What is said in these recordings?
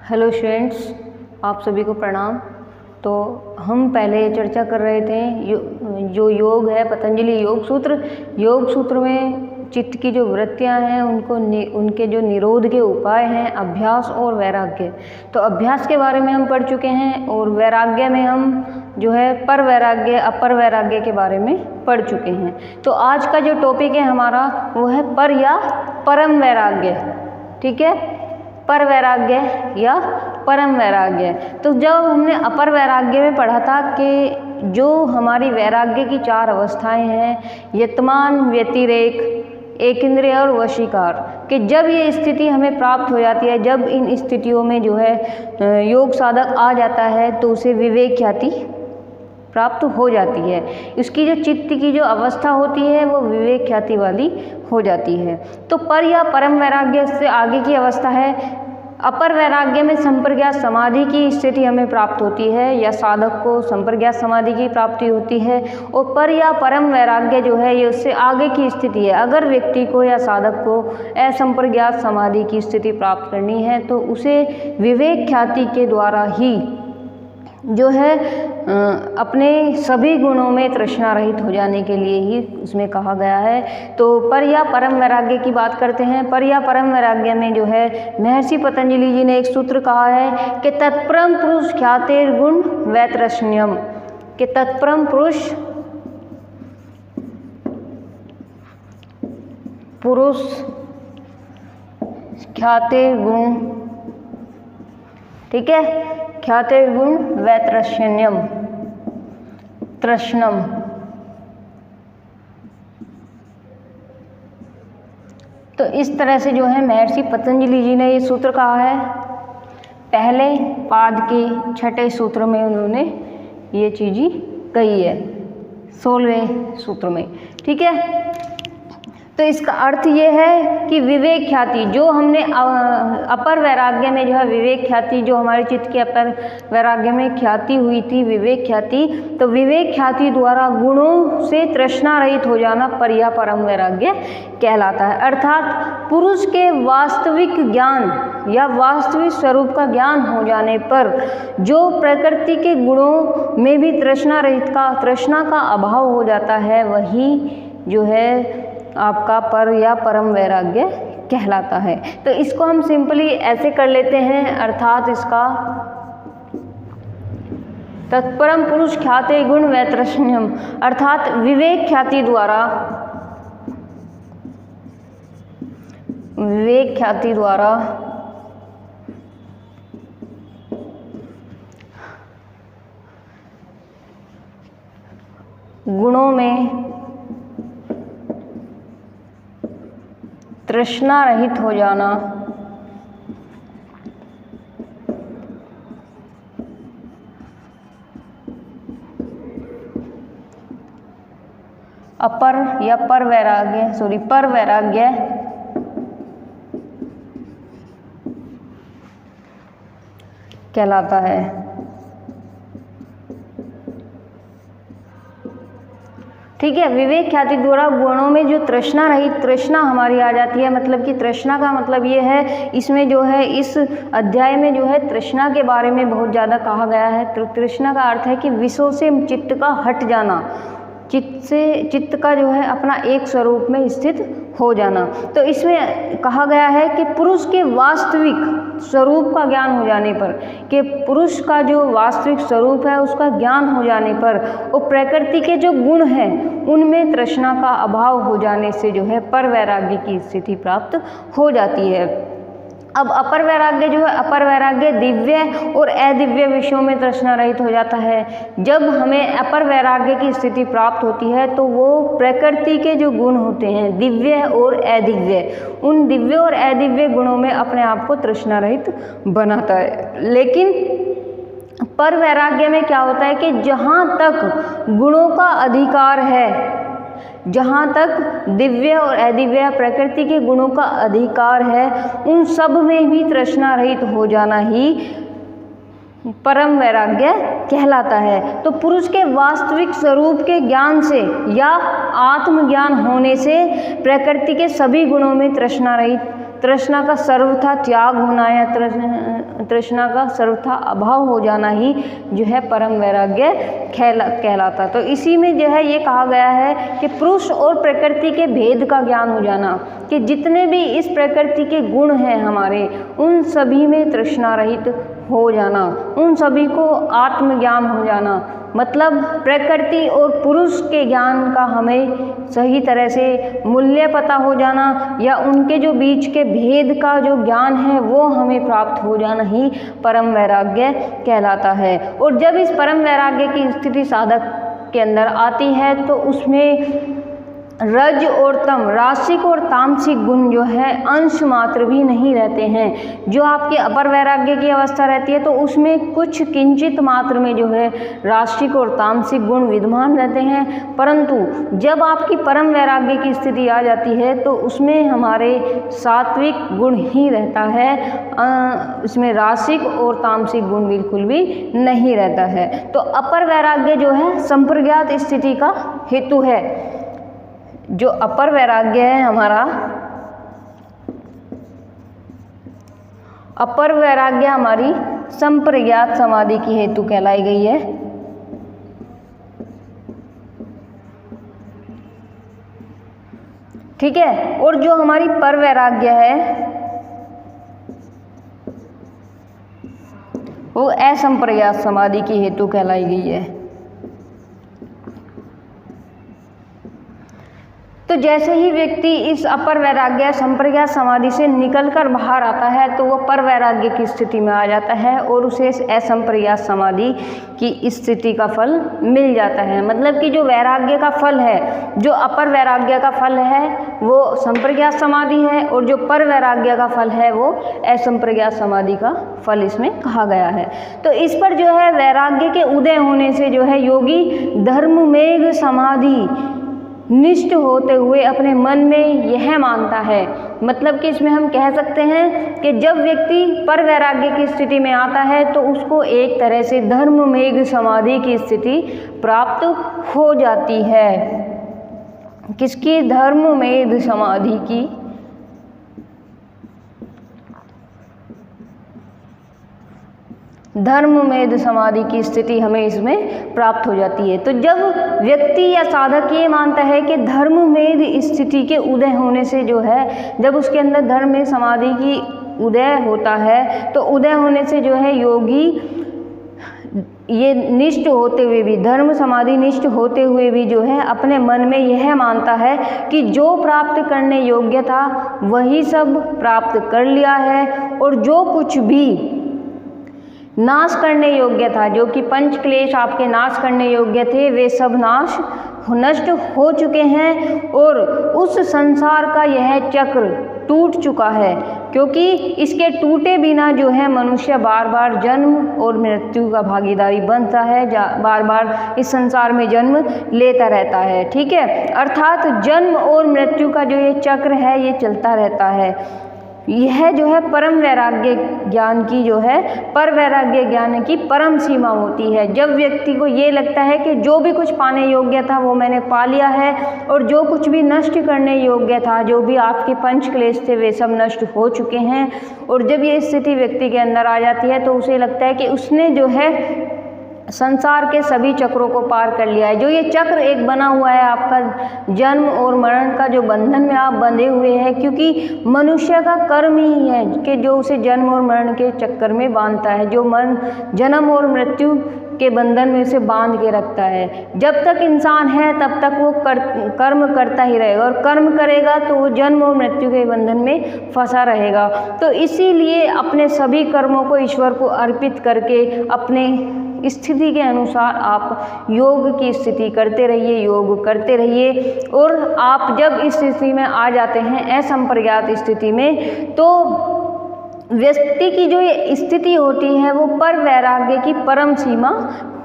Hello students, आप सभी को प्रणाम। तो हम पहले चर्चा कर रहे थे जो योग है पतंजलि योग सूत्र में चित्त की जो वृत्तियां हैं उनके जो निरोध के उपाय हैं अभ्यास और वैराग्य। तो अभ्यास के बारे में हम पढ़ चुके हैं और वैराग्य में हम जो है पर वैराग्य अपर वैराग्य के बारे में पढ़ चुके हैं। तो आज का जो टॉपिक है हमारा वो है पर या परम वैराग्य। ठीक है, पर वैराग्य या परम वैराग्य। तो जब हमने अपर वैराग्य में पढ़ा था कि जो हमारी वैराग्य की चार अवस्थाएं हैं, यतमान, व्यतिरेक, एक इंद्रिय और वशीकार, कि जब ये स्थिति हमें प्राप्त हो जाती है, जब इन स्थितियों में जो है योग साधक आ जाता है तो उसे विवेक ख्याति प्राप्त हो जाती है। उसकी जो चित्त की जो अवस्था होती है वो विवेक ख्याति वाली हो जाती है। तो पर या परम वैराग्य से आगे की अवस्था है अपर वैराग्य में संप्रज्ञात समाधि की स्थिति हमें प्राप्त होती है या साधक को संप्रज्ञात समाधि की प्राप्ति होती है। और पर या परम वैराग्य जो है ये उससे आगे की स्थिति है। अगर व्यक्ति को या साधक को असंप्रज्ञात समाधि की स्थिति प्राप्त करनी है तो उसे विवेक ख्याति के द्वारा ही जो है अपने सभी गुणों में तृष्णा रहित हो जाने के लिए ही उसमें कहा गया है। तो पर या परम वैराग्य की बात करते हैं। पर या परम वैराग्य में जो है महर्षि पतंजलि जी ने एक सूत्र कहा है कि तत्परम पुरुष ख्यातेर गुण वैतृष्ण्यम, कि तत्परम पुरुष ख्यातेर गुण, ठीक है, ख्याते गुण वैतृष्ण्यम, तृष्णम। तो इस तरह से जो है महर्षि पतंजलि जी ने ये सूत्र कहा है। पहले पाद के छठे सूत्र में उन्होंने ये चीज़ कही है, 16वें सूत्र में। ठीक है, तो इसका अर्थ ये है कि विवेक ख्याति जो हमने अपर वैराग्य में जो है विवेक ख्याति जो हमारे चित्त के अपर वैराग्य में ख्याति हुई थी विवेक ख्याति, तो विवेक ख्याति द्वारा गुणों से तृष्णा रहित हो जाना पर या परम वैराग्य कहलाता है। अर्थात पुरुष के वास्तविक ज्ञान या वास्तविक स्वरूप का ज्ञान हो जाने पर जो प्रकृति के गुणों में भी तृष्णा का अभाव हो जाता है वही जो है आपका पर या परम वैराग्य कहलाता है। तो इसको हम सिंपली ऐसे कर लेते हैं, अर्थात इसका तत्परम पुरुष ख्याते गुण वैतृष्ण्यम, अर्थात विवेक ख्याति द्वारा गुणों में तृष्णा रहित हो जाना पर वैराग्य कहलाता है। ठीक है, विवेक ख्याति द्वारा गुणों में जो तृष्णा हमारी आ जाती है, मतलब कि तृष्णा का मतलब ये है, इसमें जो है इस अध्याय में जो है तृष्णा के बारे में बहुत ज़्यादा कहा गया है। तृष्णा का अर्थ है कि विषयों से चित्त का हट जाना, चित्त का जो है अपना एक स्वरूप में स्थित हो जाना। तो इसमें कहा गया है कि पुरुष के वास्तविक स्वरूप का ज्ञान हो जाने पर, कि पुरुष का जो वास्तविक स्वरूप है उसका ज्ञान हो जाने पर वो प्रकृति के जो गुण हैं उनमें तृष्णा का अभाव हो जाने से जो है पर वैराग्य की स्थिति प्राप्त हो जाती है। अब अपर वैराग्य जो है अपर वैराग्य दिव्य और अदिव्य विषयों में तृष्णा रहित हो जाता है। जब हमें अपर वैराग्य की स्थिति प्राप्त होती है तो वो प्रकृति के जो गुण होते हैं दिव्य और अदिव्य, उन दिव्य और अदिव्य गुणों में अपने आप को तृष्णा रहित बनाता है। लेकिन पर वैराग्य में क्या होता है कि जहाँ तक गुणों का अधिकार है, जहाँ तक दिव्य और अदिव्य प्रकृति के गुणों का अधिकार है, उन सब में भी तृष्णा रहित हो जाना ही परम वैराग्य कहलाता है। तो पुरुष के वास्तविक स्वरूप के ज्ञान से या आत्मज्ञान होने से प्रकृति के सभी गुणों में तृष्णा रहित, तृष्णा का सर्वथा त्याग होना या तृष्णा का सर्वथा अभाव हो जाना ही जो है परम वैराग्य कहलाता। तो इसी में जो है ये कहा गया है कि पुरुष और प्रकृति के भेद का ज्ञान हो जाना, कि जितने भी इस प्रकृति के गुण हैं हमारे, उन सभी में तृष्णा रहित हो जाना, उन सभी को आत्मज्ञान हो जाना। मतलब प्रकृति और पुरुष के ज्ञान का हमें सही तरह से मूल्य पता हो जाना, या उनके जो बीच के भेद का जो ज्ञान है वो हमें प्राप्त हो जाना ही परम वैराग्य कहलाता है। और जब इस परम वैराग्य की स्थिति साधक के अंदर आती है तो उसमें रज और तम, राशिक और तामसिक गुण जो है अंश मात्र भी नहीं रहते हैं। जो आपके अपर वैराग्य की अवस्था रहती है तो उसमें कुछ किंचित मात्र में जो है राशिक और तामसिक गुण विद्यमान रहते हैं, परंतु जब आपकी परम वैराग्य की स्थिति आ जाती है तो उसमें हमारे सात्विक गुण ही रहता है, इसमें राशिक और तामसिक गुण बिल्कुल भी नहीं रहता है। तो अपर वैराग्य जो है संप्रज्ञात स्थिति का हेतु है। जो अपर वैराग्य है हमारा, अपर वैराग्य हमारी संप्रज्ञात समाधि की हेतु कहलाई गई है। ठीक है। और जो हमारी पर वैराग्य है वो असंप्रज्ञात समाधि की हेतु कहलाई गई है। तो जैसे ही व्यक्ति इस अपर वैराग्य संप्रज्ञात समाधि से निकलकर बाहर आता है तो वो पर वैराग्य की स्थिति में आ जाता है और उसे असंप्रज्ञात समाधि की स्थिति का फल मिल जाता है। मतलब कि जो वैराग्य का फल है, जो अपर वैराग्य का फल है वो संप्रज्ञात समाधि है, और जो पर वैराग्य का फल है वो असंप्रज्ञात समाधि का फल इसमें कहा गया है। तो इस पर जो है वैराग्य के उदय होने से जो है योगी धर्ममेघ समाधि निष्ठ होते हुए अपने मन में यह मानता है। मतलब कि इसमें हम कह सकते हैं कि जब व्यक्ति पर वैराग्य की स्थिति में आता है तो उसको एक तरह से धर्ममेघ समाधि की स्थिति प्राप्त हो जाती है। किसकी? धर्ममेघ समाधि की। धर्ममेध समाधि की स्थिति हमें इसमें प्राप्त हो जाती है। तो जब व्यक्ति या साधक ये मानता है कि धर्ममेध स्थिति के उदय होने से जो है, जब उसके अंदर धर्म में समाधि की उदय होता है तो उदय होने से जो है योगी ये निष्ठ होते हुए भी, धर्म समाधि निष्ठ होते हुए भी जो है अपने मन में यह मानता है कि जो प्राप्त करने योग्य था वही सब प्राप्त कर लिया है, और जो कुछ भी नाश करने योग्य था, जो कि पंच क्लेश आपके नाश करने योग्य थे, वे सब नष्ट हो चुके हैं, और उस संसार का यह चक्र टूट चुका है। क्योंकि इसके टूटे बिना जो है मनुष्य बार बार जन्म और मृत्यु का भागीदारी बनता है, बार बार इस संसार में जन्म लेता रहता है। ठीक है। अर्थात जन्म और मृत्यु का जो ये चक्र है ये चलता रहता है। यह जो है परम वैराग्य ज्ञान की जो है पर वैराग्य ज्ञान की परम सीमा होती है। जब व्यक्ति को ये लगता है कि जो भी कुछ पाने योग्य था वो मैंने पा लिया है, और जो कुछ भी नष्ट करने योग्य था, जो भी आपके पंच क्लेश थे, वे सब नष्ट हो चुके हैं। और जब ये स्थिति व्यक्ति के अंदर आ जाती है तो उसे लगता है कि उसने जो है संसार के सभी चक्रों को पार कर लिया है। जो ये चक्र एक बना हुआ है आपका जन्म और मरण का, जो बंधन में आप बंधे हुए हैं, क्योंकि मनुष्य का कर्म ही है कि जो उसे जन्म और मरण के चक्कर में बांधता है, जो मन जन्म और मृत्यु के बंधन में उसे बांध के रखता है। जब तक इंसान है तब तक वो कर्म करता ही रहेगा, और कर्म करेगा तो वो जन्म और मृत्यु के बंधन में फंसा रहेगा। तो इसीलिए अपने सभी कर्मों को ईश्वर को अर्पित करके अपने स्थिति के अनुसार आप योग की स्थिति करते रहिए, योग करते रहिए। और आप जब इस स्थिति में आ जाते हैं असंप्रज्ञात स्थिति में, तो व्यक्ति की जो ये स्थिति होती है वो पर वैराग्य की परम सीमा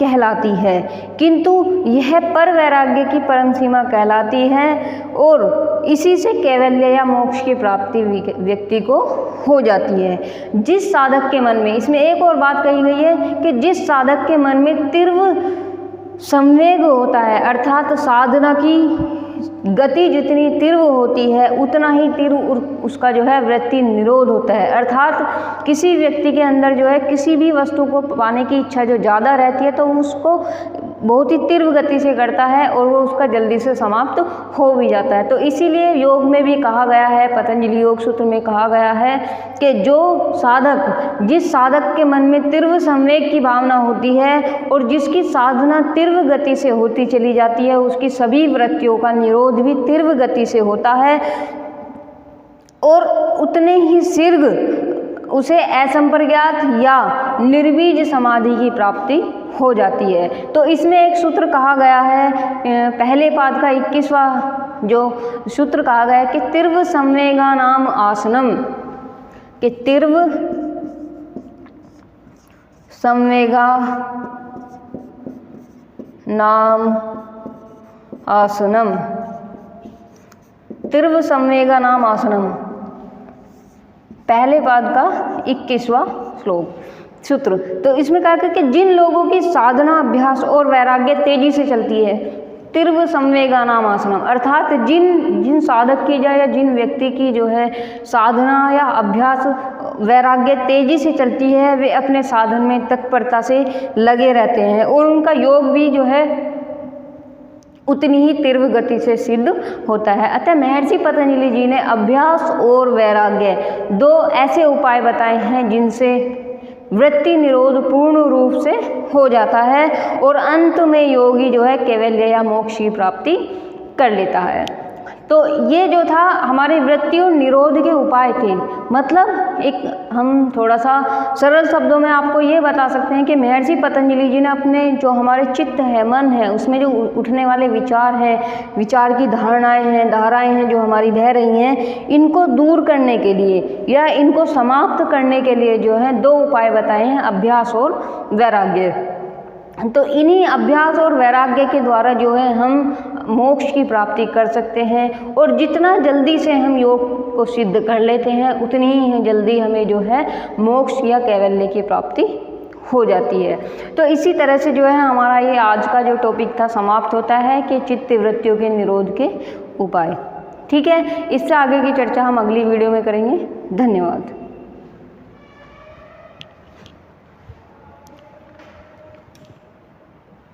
कहलाती है। किंतु यह पर वैराग्य की परम सीमा कहलाती है, और इसी से कैवल्य या मोक्ष की प्राप्ति व्यक्ति को हो जाती है। जिस साधक के मन में, इसमें एक और बात कही गई है कि जिस साधक के मन में तीव्र संवेग होता है, अर्थात साधना की गति जितनी तीव्र होती है उतना ही तीव्र उसका जो है वृत्ति निरोध होता है। अर्थात किसी व्यक्ति के अंदर जो है किसी भी वस्तु को पाने की इच्छा जो ज़्यादा रहती है तो उसको बहुत ही तीव्र गति से करता है और वो उसका जल्दी से समाप्त हो भी जाता है। तो इसीलिए योग में भी कहा गया है, पतंजलि योग सूत्र में कहा गया है कि जो साधक, जिस साधक के मन में तीव्र संवेग की भावना होती है और जिसकी साधना तीव्र गति से होती चली जाती है, उसकी सभी वृत्तियों का निरोध भी तीव्र गति से होता है और उतने ही शीघ्र उसे असंप्रज्ञात या निर्बीज समाधि की प्राप्ति हो जाती है। तो इसमें एक सूत्र कहा गया है, पहले पाद का 21वां जो सूत्र कहा गया है कि तीव्र संवेगा नाम आसनम, कि तीव्र संवेगा नाम आसनम, तीव्र संवेगा नाम आसनम, पहले पाद का 21वां श्लोक सूत्र। तो इसमें कहा कि जिन लोगों की साधना, अभ्यास और वैराग्य तेजी से चलती है, तीव्र संवेगा नाम आसनम, अर्थात जिन साधक की या जिन व्यक्ति की जो है साधना या अभ्यास वैराग्य तेजी से चलती है, वे अपने साधन में तत्परता से लगे रहते हैं और उनका योग भी जो है उतनी ही तीव्र गति से सिद्ध होता है। अतः महर्षि पतंजलि जी ने अभ्यास और वैराग्य दो ऐसे उपाय बताए हैं जिनसे वृत्ति निरोध पूर्ण रूप से हो जाता है और अंत में योगी जो है कैवल्य या मोक्ष की प्राप्ति कर लेता है। तो ये जो था हमारे वृत्ति और निरोध के उपाय थे। मतलब एक हम थोड़ा सा सरल शब्दों में आपको ये बता सकते हैं कि महर्षि पतंजलि जी ने अपने जो हमारे चित्त है, मन है, उसमें जो उठने वाले विचार हैं, विचार की धाराएं हैं जो हमारी बह रही हैं, इनको दूर करने के लिए या इनको समाप्त करने के लिए जो है दो उपाय बताए हैं, अभ्यास और वैराग्य। तो इन्हीं अभ्यास और वैराग्य के द्वारा जो है हम मोक्ष की प्राप्ति कर सकते हैं और जितना जल्दी से हम योग को सिद्ध कर लेते हैं उतनी ही जल्दी हमें जो है मोक्ष या कैवल्य की प्राप्ति हो जाती है। तो इसी तरह से जो है हमारा ये आज का जो टॉपिक था समाप्त होता है कि चित्त वृत्तियों के निरोध के उपाय। ठीक है, इससे आगे की चर्चा हम अगली वीडियो में करेंगे। धन्यवाद।